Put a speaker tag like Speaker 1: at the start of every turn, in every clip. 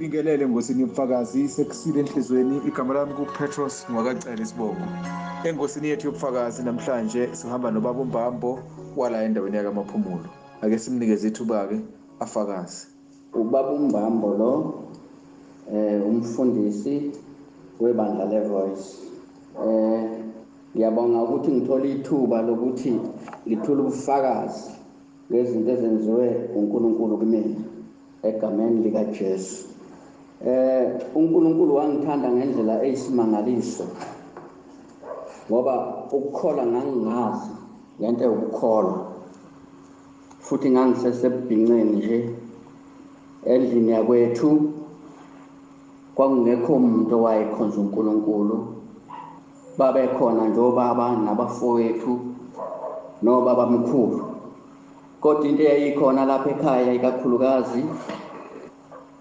Speaker 1: Bingelele Ngosini Ubufakazi sekusile enhlizweni. Igama lami kuPetros Ngwakacela Isibongo. Engosini yethu yobufakazi namhlanje sihamba nobaba uMbambo wala endaweni yakaMaphumulo. Ake simnikeze ithuba-ke afakazi.
Speaker 2: Ubaba uMbambo lo umfundisi webandla leVoice. Ngiyabonga ukuthi ngithola ithuba lokuthi ngithule ubufakazi ngezinto ezenziwe uNkulunkulu kumina egameni likaJesu. uNkulunkulu wangithanda ngendlela eyisimangaliso ngoba ukukholwa ngangingazi ngento yokukholwa, futhi ngangisesebhinqeni nje endlini yakwethu kwakungekho umuntu owayekhonza uNkulunkulu. Babekhona nje obaba nabafowethu nobabamkhulu, kodwa into eyayikhona lapha ekhaya ikakhulukazi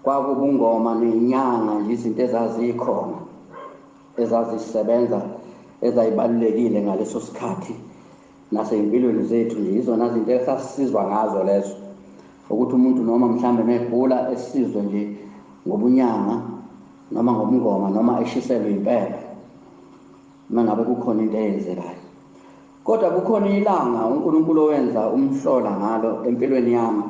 Speaker 2: kwakubungoma nenyanga nje, izinto ezazikhona ezazisebenza ezayibalulekile ngaleso sikhathi nasey'mpilweni zethu nje. Izona zinto esasisizwa ngazo lezo, ukuthi umuntu noma mhlambe megula esizwe nje ngobunyanga noma ngobungoma noma eshiselwe impela uma ngabe kukhona into eyenzekayo. Kodwa kukhona ilanga uNkulunkulu owenza umhlola ngalo empilweni yami,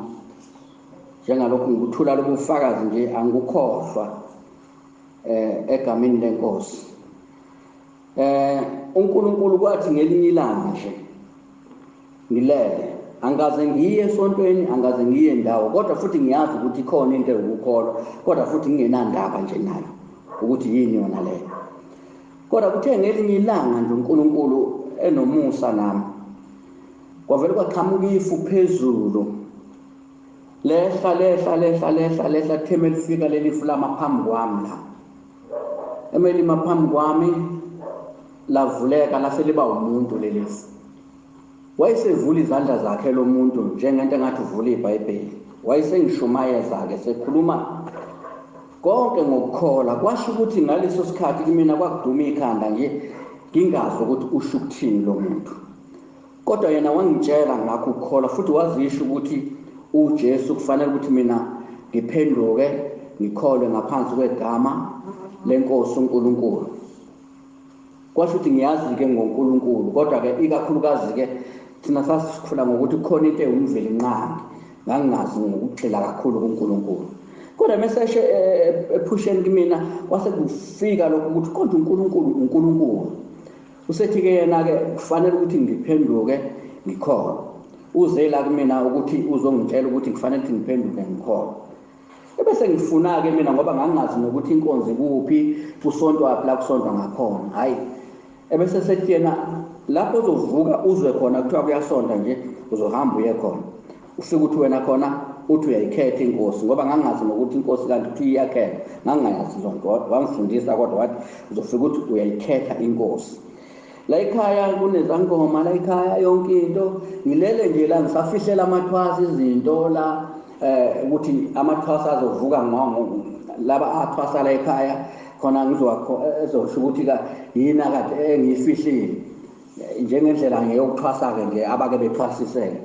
Speaker 2: njengalokhu ngikuthula lobu bufakazi nje angikukhohlwa egameni leNkosi. uNkulunkulu kwathi ngelinye ilanga nje ngilele, angaze ngiye esontweni, angaze ngiye ndawo, kodwa futhi ngiyazi ukuthi ikhona into yokukholwa, kodwa futhi ngingenandaba nje nayo ukuthi yini yona leyo. Kodwa kuthe ngelinye ilanga nje uNkulunkulu enomusa nami, kwavele kwaqhamuka ifu phezulu, lehla theme lifika leli fu lama phambi kwami la. Emelima phambi kwami lavuleka lase liba umuntu leli fu. Wayesevula izandla zakhe lo muntu njengento engathi uvula iBhayibheli. Wayesengishumayeza-ke sekhuluma konke ngokukholwa. Kwasho ukuthi ngaleso sikhathi kumina kwakuduma ikhanda nje ngingazi ukuthi usho ukuthini lo muntu, kodwa yena wangitshela ngakho ukukholwa, futhi wazisho ukuthi uJesu kufanele ukuthi mina ngiphenduke ngikholwe ngaphansi kwegama leNkosi uNkulunkulu. Kwasho ukuthi ngiyazi-ke ngoNkulunkulu, kodwa-ke ikakhulukazi-ke thina sasikhula ngokuthi kukhona into ewumveli nqangi, ngangingazi ngokugxila kakhulu kuNkulunkulu. Kodwa meseshe ephusheni kumina kwase kufika lokho ukuthi kodwa uNkulunkulu usethi-ke yena-ke kufanele ukuthi ngiphenduke ngikholwe. Uze la kumina ukuthi uzongitshela ukuthi kufanele ukuthi ngiphenduke ngikholwe. Ebese ngifuna-ke mina ngoba ngangingazi nokuthi inkonzi kuphi, kusontwa laphi la kusontwa ngakhona, hhayi. Ebese sethi yena lapho uzovuka uzwe khona kuthiwa kuyasonta nje, uzohamba uye khona, ufike ukuthi wena khona uthi uyayikhetha inkosi, ngoba ngangingazi nokuthi inkosi kanti kuthi iyakhetha, ngangingayazi zonke. Wangifundisa kodwa wathi uzofika ukuthi uyayikhetha inkosi. La ekhaya kunezangoma, la ekhaya yonke into ngilele nje la ngisafihlela amathwasa izinto la, ukuthi amathwasa azovuka laba athwasa la ekhaya khona ezosho ukuthi yini akade engiyifihlile, njengendlela ngeyokuthwasa-ke nje abake bethwasiseke.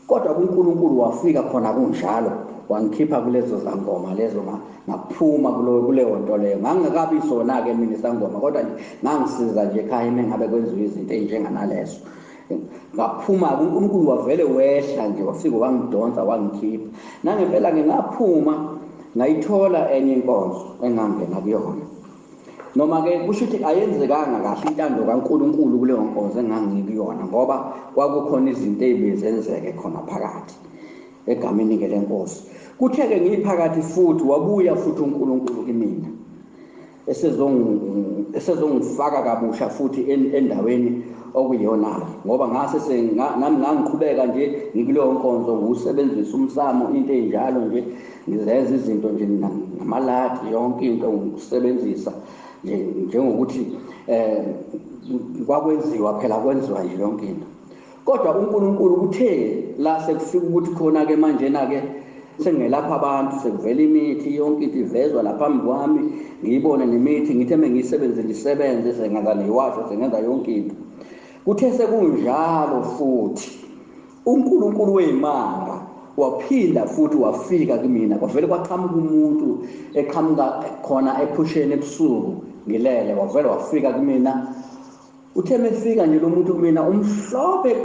Speaker 2: Kodwa kuNkulunkulu wafika khona kunjalo, wangikhipha kulezo zangoma lezo, ngaphuma kuleyo nto leyo. Ngangingakabi sona-ke mina isangoma, kodwa ngangisiza nje ekhaya uma ngabe kwenziwa izinto ey'njenganalezo. Ngaphuma-ke uNkulunkulu wavele wehla nje, wafika wangidonsa wangikhipha. Nangempela-ke ngaphuma ngayithola enye inkonzo engangena kuyona, noma-ke kusho ukuthi ayenzekanga kahle intando kaNkulunkulu kuleyo nkonzo engangikuyona, ngoba kwakukhona izinto ey'bezenzeke khona phakathi egameni-ke leNkosi. Kuthe-ke ngiphakathi futhi wabuya futhi uNkulunkulu kimina esezongifaka kabusha futhi endaweni okuyiyona-ke, ngoba nami ngangiqhubeka nje ngikuleyo nkonzo, ngiwusebenzisa umsamo, into ey'njalo nje, ngizenza izinto nje namaladi, yonke into ngikusebenzisa nje njengokuthi kwakwenziwa phela, kwenziwa nje yonke into. Kodwa uNkulunkulu kuthe la sekufika ukuthi khona-ke manjena-ke sengelapha abantu, sekuvela imithi, yonke into ivezwa la phambi kwami, ngiyibone nemithi, ngithe mengiyisebenze ngisebenze, sengenza neyiwasho, sengenza yonke into. Kuthe sekunjalo futhi uNkulunkulu wey'manga waphinda futhi wafika kimina kwavele kwaqhamuka umuntu eqhamuka khona ephusheni ebusuku ngilele wavele wafika kimina uthe mefika nje lo muntu kumina umhlophe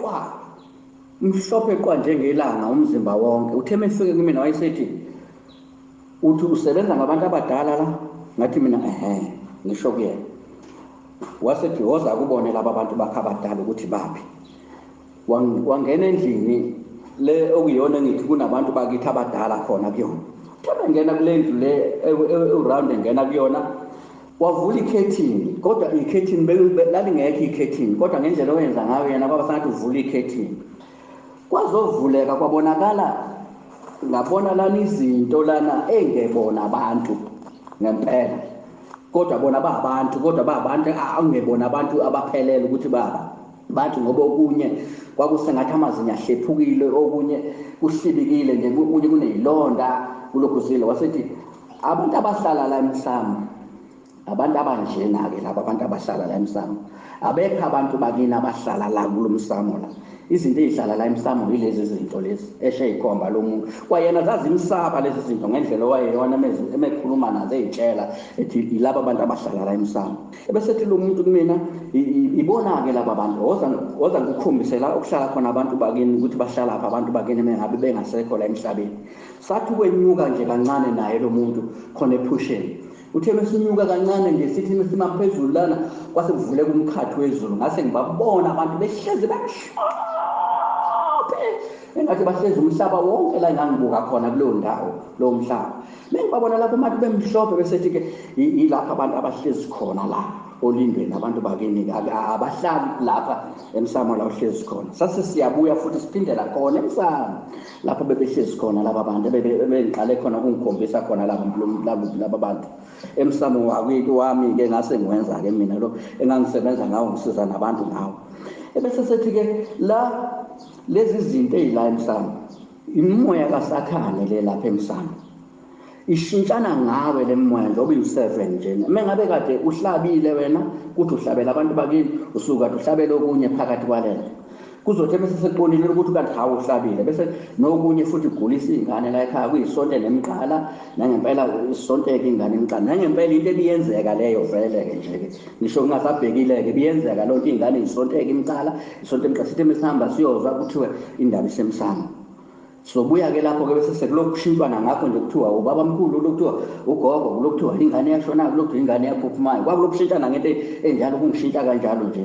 Speaker 2: qwa njengelanga umzimba wonke uthe mefika kimina wayesethi uthi usebenza ngabantu abadala la ngathi mina ngisho kuyena wasethi woza kubone laba bantu bakhe abadala ukuthi baphi wangena endlini le okuyona ngithi kunabantu bakithi abadala khona kuyona uthe ngena kule ndlu le around engena kuyona wavula ikhethini kodwa ikhethini lalingekho ikhethini kodwa ngendlela oyenza ngayo yena kwaba sengathi uvula ikhethini kwazovuleka kwabonakala ngabona lana izinto lana engebona abantu ngempela kodwa bona babantu angebona abantu abaphelele ukuthi bantu ngoba okunye kwakusengathi amazinyo ahlephukile okunye kuhlibikile nje okunye kunezilonda kulokhu zile wasethi abantu abahlala la emhlamba abantu abanjena ke laba abantu abahlala la emhlamba abekho abantu bakini abahlala la kulomsamo la izinto ezihlala la emhlamba yilezi zinto lezi esheyikhomba lo muntu kwayena zazimsaba lezi zinto ngendlela wayeyona emekhuluma nazo ezitshela ethi ilaba abantu abahlala la emhlamba ebesethi lo muntu kumina ibona ke laba bantu woza ngikukhombisela ukuhlala khona abantu bakini ukuthi bahlala apha abantu bakini mengabe bengasekho la emhlabeni sathi kwenyuka nje kancane naye lo muntu khona ephusheni uthe mesinyuka kancane nje sithi mesimaphezulu lana kwase kuvule kumkhathi wezulu ngase ngibabona abantu behlezi engathi bahlezi umhlaba wonke la engangibuka khona kuleyo ndawo lo mhlaba mengibabona lapho manje bemhlophe besethi ke ilapha abantu abahlezi khona la olindweni abantu bakini abahlali lapha emsamo la uhlezi khona sase siyabuya futhi siphindela khona emsamo lapho bebehlezi khona laba bantu bengiqale khona ukungikhombisa khona laba bantu emsamo wakwethu wami ke ngase ngiwenza ke mina lo engangisebenza ngawo ngisiza nabantu ngawo ebese sethi ke la lezi zinto ezila emsamo imoya kasakhane le lapha emsamo ishintshana ngawe le moya njengoba uyi7 nje mengabe kade uhlabile wena kuthi uhlabela abantu bakini usuka uhlabela okunye phakathi kwalento kuzothi bese seqonile ukuthi kanti hawo uhlabile bese nokunye futhi ugulisa ingane la ekhaya kuyisonto nemiqala nangempela isonteke ingane emqala nangempela into ebiyenzeka leyo vele ke nje ngisho ngingasabhekile ke biyenzeka lonke ingane isonteke imqala isonto emqala sithi mesihamba siyozwa kuthiwe indaba isemsamo sobuya ke lapho ke bese sekulokushintshwana ngakho nje kuthiwa ubaba mkhulu lokuthiwa ugogo lokuthiwa ingane yashona lokuthiwa ingane yaphuphumayo kwakulokushintshana ngento enjalo kungishintsha kanjalo nje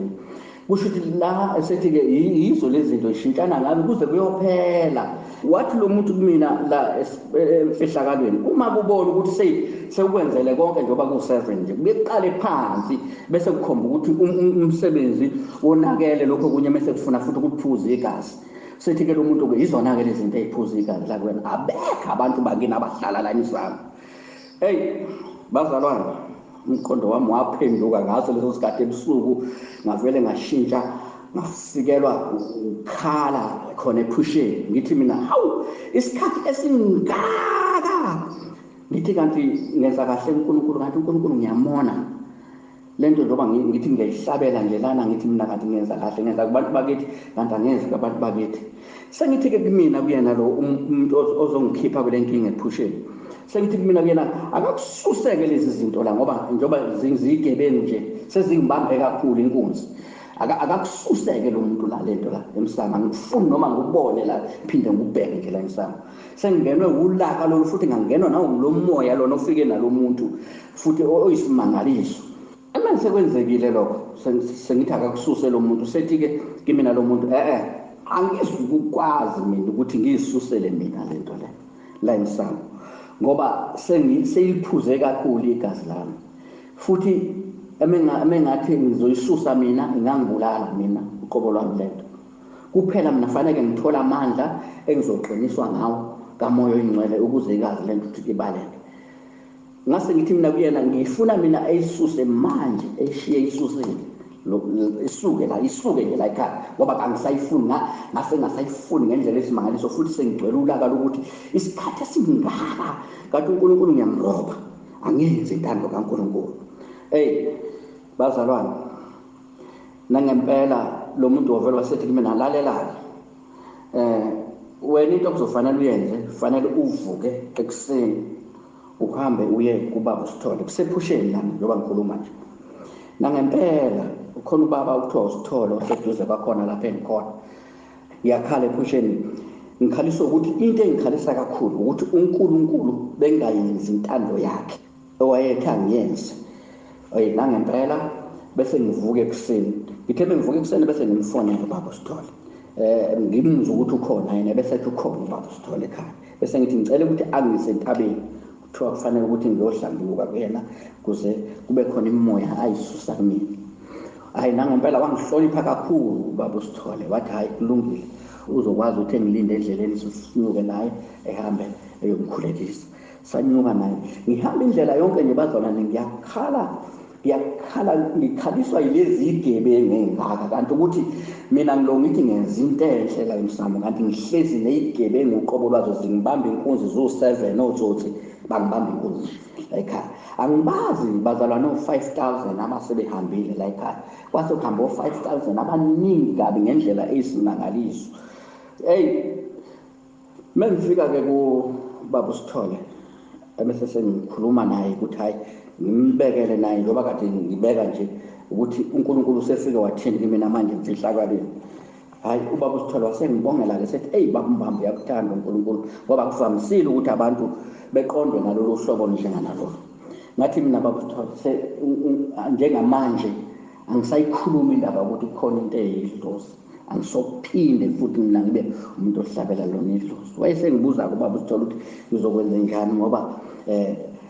Speaker 2: kusho ukuthi la esethi ke yizo lezi zinto ishintshana ngabe kuze kuyophela wathi lo muntu kumina la emfihlakalweni uma kubona ukuthi sekukwenzele konke njengoba ku7 nje kubeqale phansi bese kukhomba ukuthi umsebenzi wonakele lokho kunye bese kufuna futhi ukuphuza igazi sethi ke lo muntu ke izona ke lezi zinto eziphuza igazi la kuwena abekho abantu bakini abahlala la emsamo bazalwane umqondo wami waphenduka ngaso leso sikhathi ebusuku ngavele ngashintsha ngasikelwa ukhala khona ephusheni ngithi mina hawu isikhathi esingaka ngithi kanti ngenza kahle uNkulunkulu kanti uNkulunkulu ngiyamona lento njengoba ngithi ngiyayihlabela nje lana ngithi mina kanti ngenza kahle ngenza kubantu bakithi kanti angenzi kubantu bakithi sengithi ke kumina kuyena lo umuntu ozongikhipha kule nkinga ephusheni sengithi kumina kuyena akakususeke lezi zinto la ngoba njengoba ziyigebengu nje sezingibambe kakhulu inkunzi akakususeke lo muntu la lento la emsamo ngifuni noma ngubone la phinde ngubheke nje la emsamo sengingenwe ulaka lo futhi ngangenwa nawo lo moya lona ofike nalo muntu futhi oyisimangaliso manje sekwenzekile lokho sengithi akakususe lo muntu sethi ke kimina lo muntu angizukukwazi mina ukuthi ngiyisusele mina lento la emsamo ngoba seyiphuze kakhulu igazi lami futhi emengathi ngizoyisusa mina ingangibulala mina uqobo lwami lento kuphela mina fanele ngithola amandla engizoqiniswa ngawo kamoya oyingcwele ukuze igazi lento ukuthi libaleke ngase ngithi mina kuyena ngifuna mina ayisuse manje eshiye isusile isuke nje la ekhaya ngoba kangisayifuni ngase ngasayifuni ngendlela esimangaliso futhi sengigcwele ulaka lokuthi isikhathi esingaka kanti uNkulunkulu ngiyamroba angenzi intando kaNkulunkulu bazalwane nangempela lo muntu ovela wasethi kimi nalalelana wena into okuzofanele uyenze kufanele uvuke ekuseni uhambe uye kubaba uSithole kusephusheni lana njengoba ngikhuluma nje. Nangempela ukhona ubaba ukuthiwa uSithole oseduze kwakhona lapha engikhona. Ngiyakhala ephusheni, ngikhaliswa ukuthi into engikhalisa kakhulu ukuthi uNkulunkulu bengayenzi intando yakhe owayethe angiyenze. Nangempela bese ngivuka ekuseni, ngithe bengivuka ekuseni bese ngimfonela ubaba uSithole. Ngimuzwa ukuthi ukhona yena bese ethi ukhona ubaba uSithole ekhaya. Bese ngithi ngicela ukuthi angise entabeni, kuthiwa kufanele ukuthi ngiyohlambuka kuyena kuze kube khona imimoya ayisusa kumina. Nangempela wangihlonipha kakhulu ubaba uSithole, wathi hayi kulungile, uzokwazi ukuthi engilinde endleleni sinyuke naye ehambe eyomkhulekisa. Sanyuka naye, ngihamba indlela yonke nje bazalwane, ngiyakhala ngikhaliswa yilezi igebengu engaka, kanti ukuthi mina ngilonga ngithi ngenza into enhle la emsamo, kanti ngihlezi neyigebengu uqobo lwazo zingibamba inkunzi zo7 otsotsi bangibamba inkunzi la ekhaya. Angibazi bazalwane o5000 abasebehambile la ekhaya, kwase kuhamba o5000 abaningi kabi ngendlela eyisimangaliso. Mengifika ke kubaba uSithole bese sengikhuluma naye ukuthi hayi ngimbekele naye njengoba kade ngibeka nje ukuthi uNkulunkulu usefike wathini kimi manje mfihlakaleni. Hayi ubaba uSithole wasengibongela ke sethi bakumbamba uyakuthanda uNkulunkulu ngoba kuvamisile ukuthi abantu beqondwe ngalolu hlobo njenganalolu. Ngathi mina baba uSithole njengamanje angisayikhuluma indaba ukuthi kukhona into eyidlozi, angisophinde futhi mina ngibe umuntu ohlabela lona idlozi. Wayesengibuza kubaba uSithole ukuthi ngizokwenza njani ngoba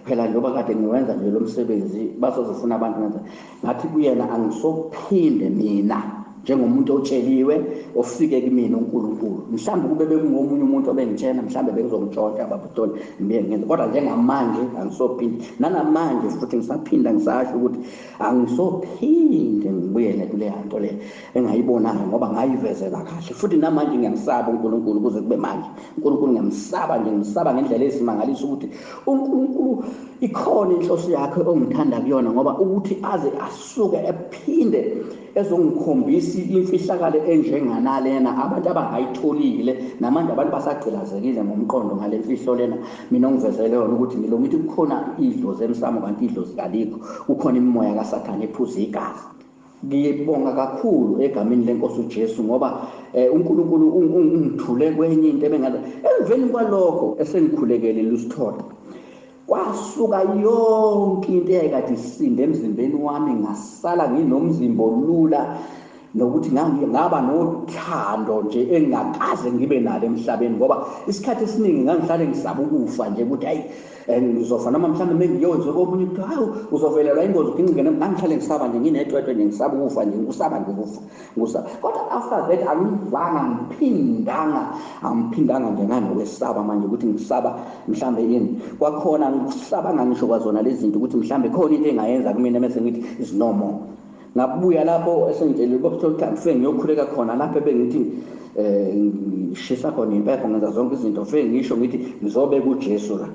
Speaker 2: phela njengoba kade ngiwenza nje lo msebenzi basozofuna abantu ngenza. Ngathi kuyena angisophinde mina njengomuntu otsheliwe ofike kimina uNkulunkulu, mhlawumbe kube bekungomunye umuntu obengitshena, mhlawumbe bekuzongitshontsha baba uSithole ngibe ngenza, kodwa njengamanje angisophinde. Nanamanje futhi ngisaphinda ngisasho ukuthi angisophinde ngibuyele kule nto le engayibonayo ngoba ngayivezela kahle. Futhi namanje ngiyamsaba uNkulunkulu kuze kube manje. uNkulunkulu ngiyamsaba nje, ngisaba ngendlela ezimangalisa ukuthi uNkulunkulu ikhona inhloso yakhe ongithanda kuyona, ngoba ukuthi aze asuke ephinde ezongikhombisa imfihlakalo enjenganalena abantu abangayitholile, namanje abantu basagcilazekile ngomqondo ngale mfihlo lena mina ongivezele yona ukuthi ngilo ngithi kukhona idlozi emsamo kanti idlozi kalikho, kukhona imimoya kaSathane ephuza igazi. Ngiyibonga kakhulu egameni lenkosi uJesu ngoba uNkulunkulu ungithule kwenye into ebengazi. Emveni kwalokho esengikhulekele uSithole, kwasuka yonke into eyayikade isinde emzimbeni wami, ngasala nginomzimba olula nokuthi ngaba nothando nje engakaze ngibe nalo emhlabeni, ngoba isikhathi esiningi ngangihlale ngisaba ukufa nje ukuthi hayi ngizofa noma mhlawumbe mengiyoze komunye ukuthi hawu uzovelelwa ingozi uginqike. Ngangihlale ngisaba nje nginetwetwe nje ngisaba ukufa nje, ngikusaba nje ukufa. Kodwa after that angiphindanga nje nganokwesaba manje ukuthi ngisaba mhlawumbe yini. Kwakhona ngisaba ngisho kwazona lezi zinto ukuthi mhlawumbe khona into engayenza kumina bese ngithi is no more. Ngabuya lapho esengitshelile ubaba uSithole ukuthi angifike ngiyokhuleka khona lapho ebengithi ngishisa khona impepho, ngenza zonke izinto, fike ngisho ngithi ngizobeka uJesu la.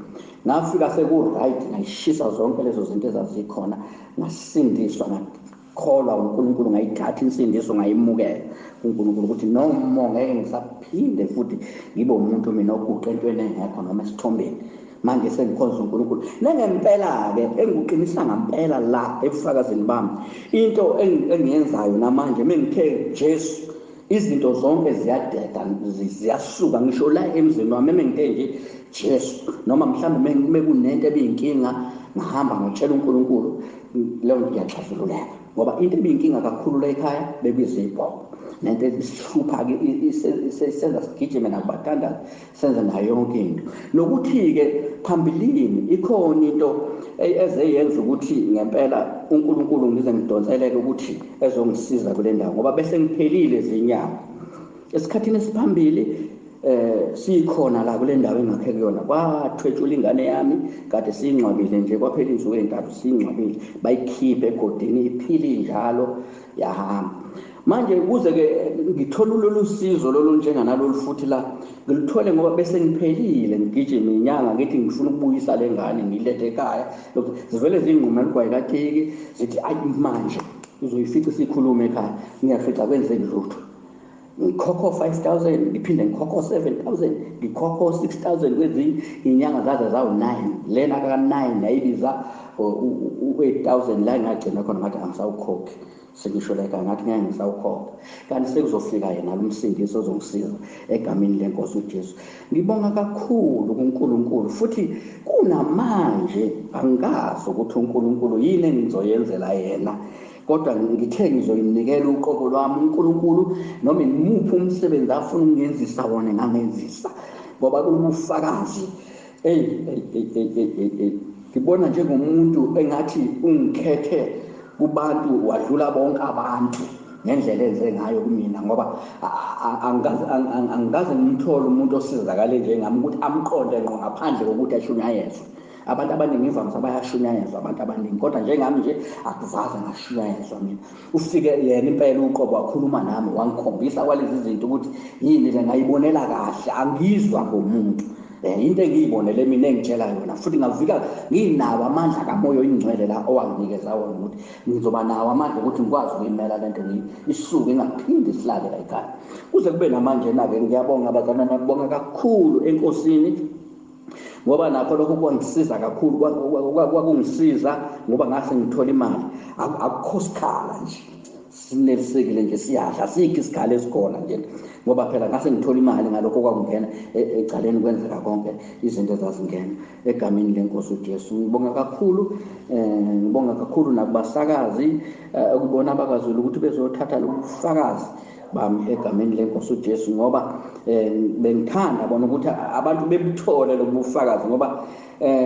Speaker 2: Ngafika seku-right, ngayishisa zonke lezo zinto ezazikhona, ngasindiswa, ngakholwa uNkulunkulu, ngayithatha insindiso ngayimukela uNkulunkulu ukuthi noma ngeke ngisaphinde futhi ngibe umuntu mina oguqa entweni engekho noma esithombeni. Manje sengikhonza uNkulunkulu nangempela-ke engikuqinisa ngempela la ebufakazini bami. Into engiyenzayo namanje mengithe Jesu, izinto zonke ziyadeda, ziyasuka ngisho la emzini wami. Mengithe nje Jesu, noma mhlawumbe mekunento ebiyinkinga ngihamba ngitshela uNkulunkulu, leyo nto iyaxazululeka. Ngoba into ebiyinkinga kakhulu la ekhaya bekuyizibhongo, nento esihlupha-ke isenza sigijime nakubathandazi, senze nayo yonke into. Nokuthi-ke phambilini ikhona into ezeyenza ukuthi ngempela uNkulunkulu ngize ngidonseleke ukuthi ezongisiza kule ndawo, ngoba bese ngiphelile zinyawo. Esikhathini esiphambili sikhona la kule ndawo engakhe kuyona, kwathwetshula ingane yami kade siyingcwabile nje, kwaphela insuku ezintathu siyingcwabile, bayikhiphe egodini iphile njalo yahamba. Manje kuze-ke ngithole lolu sizo lolu njenganalolu futhi la ngilithole ngoba bese ngiphelile, ngigijima inyanga ngithi ngifuna ukubuyisa le ngane ngilethe ekhaya. Lokhu zivele zinquma eligwayikatiki zithi ayi manje uzoyifica isikhuluma ekhaya, ngiyafica kwenzeki lutho. ngikhokho 5,000 ngiphinde ngikhokho 7,000 ngikhokho 6,000 kwezinye inyanga zaze zawu9 lena ka9 yayibiza u8,000 la ngagcina khona ngathi angisawukhokhi sengisho like ngathi ngeke ngisawukhokha kanti sekuzofika yena lo msindisi ozongisiza egameni lenkosi uJesu. Ngibonga kakhulu kuNkulunkulu futhi kunamanje angazi ukuthi uNkulunkulu yini engizoyenzela yena, kodwa ngithe ngizoyinikela uqobo lwami uNkulunkulu noma imuphi umsebenzi afuna ungenzisa wona ngangenzisa ngoba kulubufakazi. Ngibona njengomuntu engathi ungikhethe kubantu wadlula bonke abantu ngendlela enze ngayo kumina ngoba angikaze ngimthole umuntu osizakale njengami ukuthi amqonde ngqo ngaphandle kokuthi ashunyayezwe. Abantu abaningi imvamisa bayashunyayezwa abantu abaningi, kodwa njengami nje akuvaze ngashunyayezwa mina. Ufike yena impela uqobo wakhuluma nami wangikhombisa kwalezi zinto ukuthi yini le ngayibonela kahle, angizwa ngomuntu. Into engiyibonele mina engitshela yona futhi ngavika nginawo amandla kamoya oyingcwele la owanginikeza wona ukuthi ngizoba nawo amandla ukuthi ngikwazi ukuyimela lento isuke ingaphindi isilale la ekhaya. Kuze kube namanje na-ke ngiyabonga abazalwane, ngibonga kakhulu enkosini ngoba nakho lokho kwangisiza kakhulu, kwakungisiza ngoba ngase ngithola imali. Akukho sikhala nje sinelisekile nje siyadla, sikho isikhala esikhona nje ngoba phela ngase ngithola imali ngalokho kwakungena ecaleni kwenzeka konke izinto ezazingena egameni lenkosi uJesu. Ngibonga kakhulu nakubasakazi ukubona abakazulu ukuthi bezothatha lobufakazi bami egameni lenkosi uJesu ngoba bengithanda bona ukuthi abantu bebuthole lobufakazi ngoba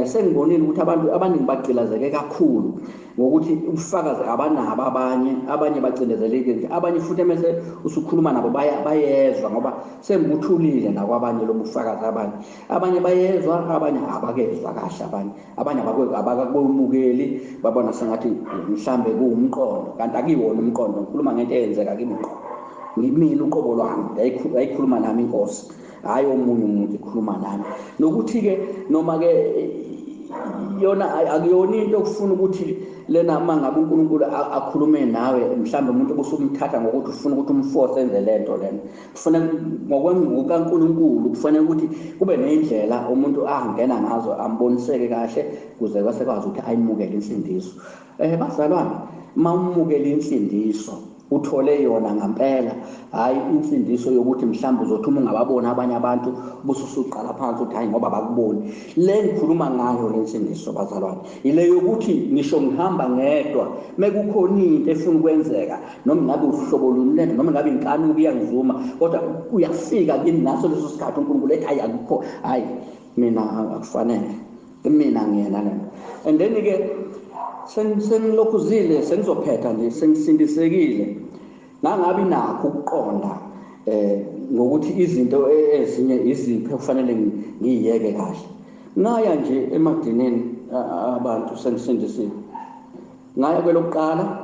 Speaker 2: sengibonile ukuthi abantu abaningi bagcilazeke kakhulu ngokuthi ubufakazi abanabo, abanye bacindezeleke nje, abanye futhi mase usukhuluma nabo bayezwa ngoba sembuthulile nakwabanye lobufakazi. Abanye bayezwa, abanye abakezwa kahle, abanye abakubukeli, babona sengathi mhlambe kuwumqondo kanti akiwona umqondo. Ngikhuluma ngento eyenzeka kimi ngqo. Ngimina uqobo lwami yayikhuluma nami inkosi, hayi omunye umuntu ikhuluma nami. Nokuthi-ke noma-ke yona akuyona into okufuna ukuthi lena uma ngabe uNkulunkulu akhulume nawe mhlawumbe umuntu obusumthatha ngokuthi ufuna ukuthi umforce enze lento lena. Kufanele ngokukaNkulunkulu kufanele ukuthi kube nendlela umuntu angena ngazo amboniseke kahle kuze kwasekwazi ukuthi ayimukele insindiso. Bazalwane, uma umukele insindiso uthole yona ngampela, hayi insindiso yokuthi mhlawumbe uzothi uma ungababona abanye abantu bususuqala phansi uthi hayi ngoba bakuboni. Le ngikhuluma ngayo le nsindiso bazalwane ile yokuthi ngisho ngihamba ngedwa mekukhona into efuna ukwenzeka noma ngabe uhlobo lulento noma ngabe inkanuko iyangizuma, kodwa uyafika kimi naso leso sikhathi uNkulunkulu ethi hayi akukho, hayi mina akufanele, mina ngiyena lena. And then-ke sengilokhuzile, sengizophetha nje, sengisindisekile, nangabi nakho ukuqonda ngokuthi izinto ezinye iziphi kufanele ngiyiyeke kahle. Ngaya nje emadineni abantu sengisindisile. Ngaya kwelokuqala,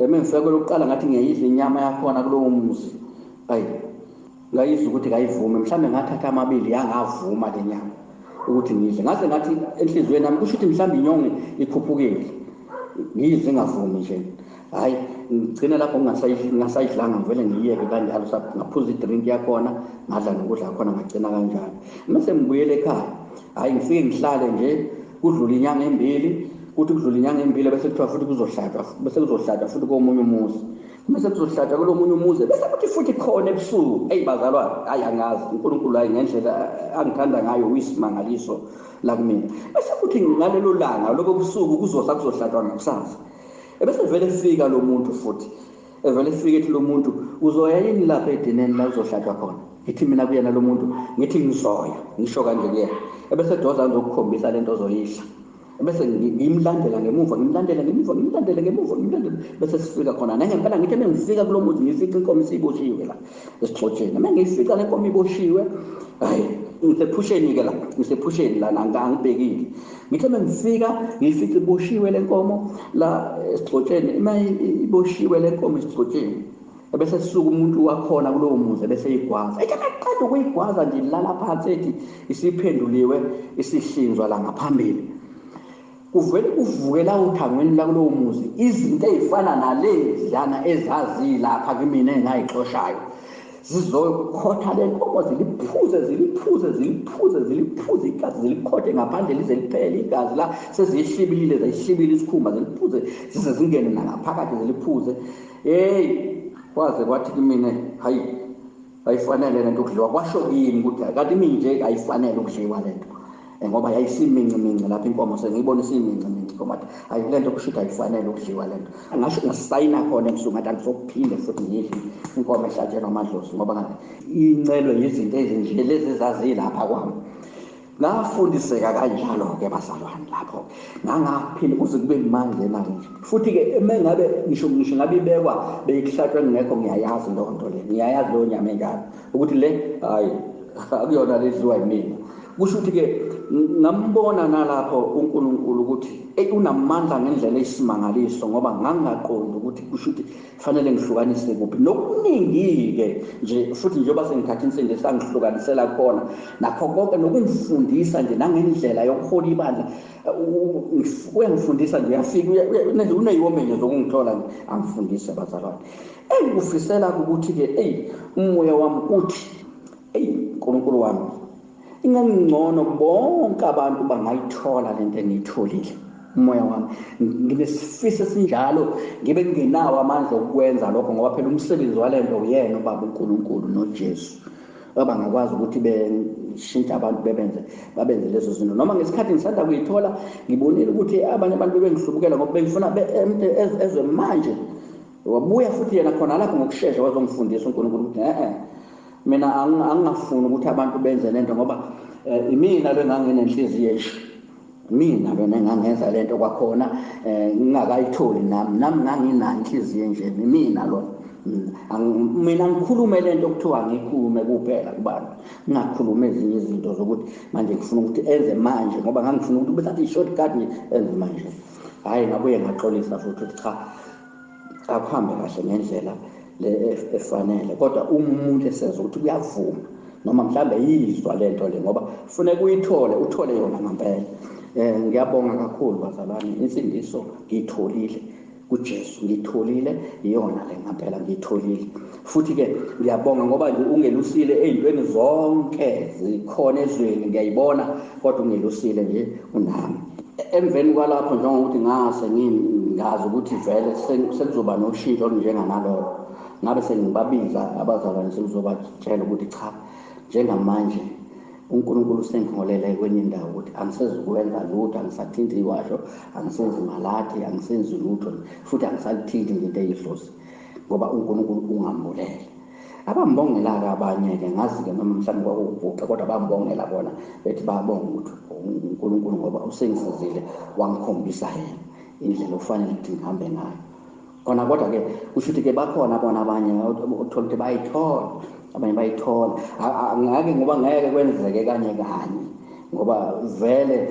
Speaker 2: mengifika kwelokuqala ngathi ngiyayidla inyama yakhona kulowo muzi. Hayi, ngayizwa ukuthi kayivume, mhlawumbe ngathatha amabili yangavuma le nyama ukuthi ngidle. Ngase ngathi enhlizweni nami kusho ukuthi mhlawumbe inyongo ikhuphukile, ngizwe ngavumi nje. Hayi, ngigcina lapho ngingasayidlanga, ngivele ngiyeke kanjalo, ngaphuza idrink yakhona, ngadla nokudla khona, ngagcina kanjalo. Mase ngibuyele ekhaya, hayi ngifike ngihlale nje kudlula inyanga embili, kuthi kudlula inyanga embili bese kuthiwa futhi kuzohlatshwa futhi komunye umuzi. Mase kuzohlatshwa kulomunye umuzi bese kuthi futhi khona ebusuku. Bazalwane, hayi angazi uNkulunkulu hayi ngendlela angithanda ngayo uyisimangaliso la kumina. Bese kuthi ngalelo langa lokho busuku kuzohlatshwa ngakusasa. Bese vele fika lo muntu futhi evele fike ethi lo muntu uzoya yini lapha edineni la uzohlatshwa khona. Ngithi mina kuyena lo muntu ngithi ngizoya, ngisho kanje kuyena. Bese doza ngizokukhombisa lento ozoyidla. Bese ngimlandela ngemuva, bese sifika khona. Nangempela ngithi mengifika kulo muzi ngifica inkomo isiboshiwe la esigxotsheni. Uma ngifica le nkomo iboshiwe, hayi ngisephusheni-ke la, ngisephusheni la angibhekile. Ngithe mengifika ngifica iboshiwe le nkomo la esigxotsheni. Uma iboshiwe le nkomo esigxotsheni, bese sisuka umuntu wakhona kulowo muzi bese eyigwaza. Ethi maqeda ukuyigwaza nje lala phansi ethi isiphenduliwe, isihlinzwa la ngaphambili. Kuvele kuvukela uthangweni la kulowo muzi izinto ezifana naleziyana ezazilapha kimina engayixoshayo. zizokhotha le nkomo, ziliphuze igazi, zilikhothe ngaphandle lize liphele igazi la seziyihlibilile, zayihlibilile isikhumba, ziliphuze zize zingene nangaphakathi ziliphuze. Kwaze kwathi kumina hayi ayifanele lento ukudliwa, kwasho kimi ukuthi kanti mina nje ayifanele ukudliwa lento, ngoba yayisiminciminci lapha inkomo, sengiyibona isiminciminci inkomo, hayi lento kusho ukuthi ayifanele ukudliwa lento. Ngasho ngasayina khona ebusuku ngathi angizophinde futhi ngidle inkomo ehlatshelwa amadlozi, ngoba ngathi incelwe yizinto ezinje lezi ezazilapha kwami. Ngafundiseka kanjalo-ke bazalwane lapho, ngangaphila kuze kube manje nanje. Futhi-ke mengabe ngisho ngabe ibekwa beyihlatshwe ngekho, ngiyayazi leyo nto le, ngiyayazi leyo nyama enjalo ukuthi le hayi akuyona ledliwa yimina. Kusho ukuthi-ke ngambona nalapho uNkulunkulu ukuthi unamandla ngendlela eyisimangaliso, ngoba ngangaqondi ukuthi kusho ukuthi fanele ngihlukanise kuphi. Nokuningi-ke nje futhi njengoba sengithatha insindi sangihlukanisela khona nakho konke, nokungifundisa nje nangendlela yokuhola ibandla, uyangifundisa nje, uyafika uneyiwomenye zokungithola angifundise bazalwane. Engikufisela ukuthi-ke umoya wami uthi Nkulunkulu wami, ingangcono bonke abantu bangayithola lento engiyitholile. Umoya wami nginesifiso esinjalo, ngibe ngingenawo amandla okukwenza lokho, ngoba phela umsebenzi walento uyena uBaba uNkulunkulu noJesu abangakwazi ukuthi beshintshe abantu babenze lezo zinto. Noma ngesikhathi ngisanda kuyithola ngibonile ukuthi abanye abantu bengihlubukela ngoba bengifuna ezwe manje. Wabuya futhi yena khona lapho ngokushesha wazongifundisa uNkulunkulu ukuthi mina angingafuni ukuthi abantu benze lento, ngoba imina lo enganginenhliziyo esha, mina lona engangenza lento kwakhona ngingakayitholi, nami nganginayo inhliziyo nje, mina lona. Mina ngikhulume lento kuthiwa ngikhulume kuphela kubantu, ngingakhuluma ezinye izinto zokuthi manje ngifuna ukuthi enze manje, ngoba ngangifuna ukuthi bethathe i-shortcut nje enze manje. Hhayi, ngabuye ngaxolisa futhi ukuthi cha, akuhambe kahle ngendlela le efanele, kodwa umuntu esezwe ukuthi kuyavuma noma mhlawumbe yizwa lento le, ngoba kufuneka uthole yona ngempela. Ngiyabonga kakhulu bazalwane, insindiso ngiyitholile kuJesu, ngiyitholile iyona le ngempela, ngiyitholile. Futhi-ke ngiyabonga ngoba nje ungelusile ey'ntweni zonke zikhona ezweni, ngiyayibona, kodwa ungelusile nje unami. Emveni kwalapho njengokuthi ngazi ukuthi vele sekuzoba noshintsho olunjenganalolo, ngabe sengibabiza abazalwane sekuzobatshela ukuthi cha, njengamanje uNkulunkulu usengihole kwenye indawo ukuthi angisezukwenza lutho, angisathinti iwasho, angisenzi malathi, angisenzi lutho, futhi angisalithinti into eyidlozi, ngoba uNkulunkulu ungambulele. Abambongela-ke abanye-ke ngazi-ke noma mhlawumbe kwakubhuqa, kodwa bambongela bona bethi bayabonga ukuthi uNkulunkulu ngoba usengisizile wangikhombisa yena indlela okufanele ukuthi ngihambe ngayo. Khona kodwa-ke kusho ukuthi-ke bakhona bona abanye othola ukuthi bayithola, abanye bayithola. Ngake ngoba ngeke kwenzeke kanye ngoba vele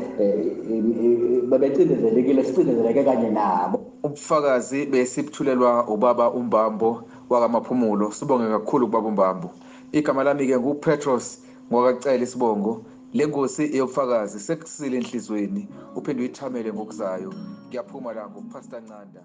Speaker 2: bebecindezelekile, sicindezeleke kanye nabo.
Speaker 1: Ubufakazi besibuthulelwa ubaba uMbambo wakwaMaphumulo. Sibonge kakhulu kubaba uMbambo. Igama lami-ke nguPetros Ngwakacele Isibongo. Le ngosi eyobufakazi sekusile enhlizweni, uphinde uyithamele ngokuzayo. Ngiyaphuma la nguPastor Ncanda.